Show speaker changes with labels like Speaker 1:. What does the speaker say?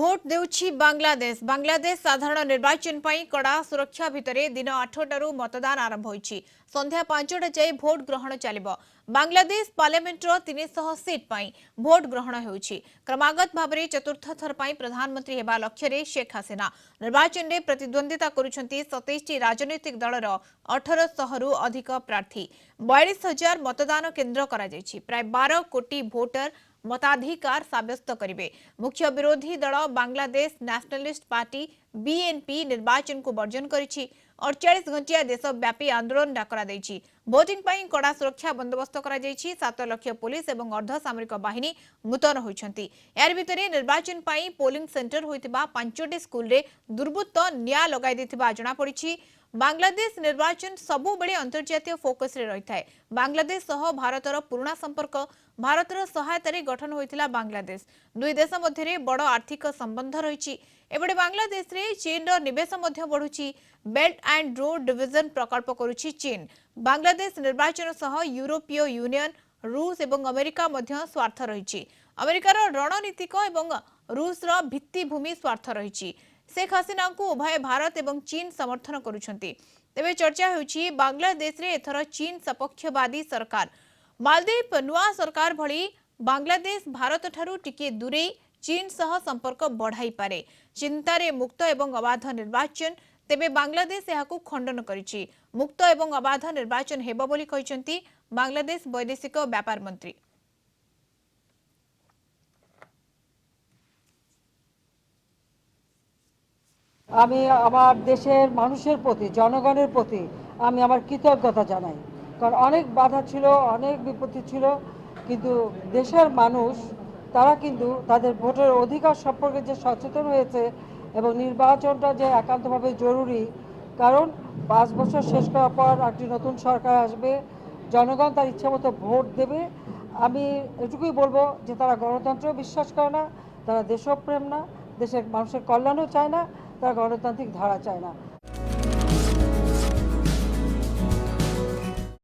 Speaker 1: Vote देउछि Bangladesh Bangladesh साधारण निर्वाचन पई कड़ा सुरक्षा भितरे दिन 8टारू मतदान आरंभ होइछि। संध्या 5टा जाए भोट ग्रहण चलिबो। बांग्लादेश पार्लियामेंट रो 300 सीट पई भोट ग्रहण होइछि। क्रमागत भाबरे चतुर्थ थर पई प्रधानमंत्री हेबा लक्ष्य रे शेख हसीना निर्वाचन रे प्रतिद्वंदिता करूछंती। 27 टी राजनीतिक दलर 1800 रु अधिक प्रार्थी 42,000 मतदान केन्द्र करा जायछि। प्राय 12 कोटी वोटर मताधिकार साब्यस्त करिवे। मुख्य विरोधी दल बांग्लादेश नेशनलिस्ट पार्टी बीएनपी निर्वाचन को वर्जन करिछि। 48 घंटिया देशव्यापी आंदोलन डाकरा दैछि। भोटिंग पई कड़ा सुरक्षा बंदोबस्त करा जायछि। 7 लाख पुलिस एवं अर्धसामरिक बाहिनी मुतयन होइछंती। यार भितरे निर्वाचन पई पोलिंग सेंटर होइतिबा 5टी स्कूल रे दुर्बृत्त निया लगाई देथिबा जणा पड़िछि। बांग्लादेश निर्वाचन सबु बेले अंतर्जातीय फोकस रे रहिथाय। बांग्लादेश सह भारतर पुराना संपर्क भारतर सहायतारे गठन होइतिला बांग्लादेश। दुई देश मध्यरे बड़ आर्थिक संबंध रहिछि। एबडे बांग्लादेश रे चीन रो निवेश मध्य बढ़ुछि। बेल्ट एंड रोड डिवीजन प्रकल्प करूछि चीन। बांग्लादेश निर्वाचन सह यूरोपीय यूनियन रूस एवं अमेरिका मध्य स्वार्थ रहिछि। अमेरिकार रणनीतिक एवं रूस रो भित्तिभूमि स्वार्थ रहिछि। शेख हसीना को उभय भारत एवं चीन समर्थन करुछंती। तेबे चर्चा होउछि बांग्लादेश रे एथर चीन सपक्षवादी सरकार मालदीप नुआ सरकार भली बांग्लादेश भारत ठारू टिके दूरे चीन सह संपर्क बढ़ाई पारे। चिंतारे मुक्त एवं अबाध निर्वाचन तेबे बांग्लादेश एहाकू खंडन करिछि। मुक्त एवं अबाध निर्वाचन हेबो बोली कहिसंती बांग्लादेश वैदेशिक व्यापार मंत्री।
Speaker 2: আমি আমার দেশের মানুষের প্রতি জনগণের প্রতি আমি আমার কৃতজ্ঞতা জানাই। কারণ অনেক বাধা ছিল, অনেক বিপত্তি ছিল, কিন্তু দেশের মানুষ তারা কিন্তু তাদের ভোটের অধিকার সম্পর্কে যে সচেতন হয়েছে এবং নির্বাচনটা যে একান্তভাবে জরুরি, কারণ 5 বছর শেষ করার পর একটি নতুন সরকার আসবে, জনগণ তার ইচ্ছামতো ভোট দেবে। আমি এটুকুই বলবো যে তারা গণতন্ত্রেও বিশ্বাস করে না, তারা দেশপ্রেম না, দেশের মানুষের কল্যাণও চায় না, তারা গণতান্ত্রিক ধারা চায় না।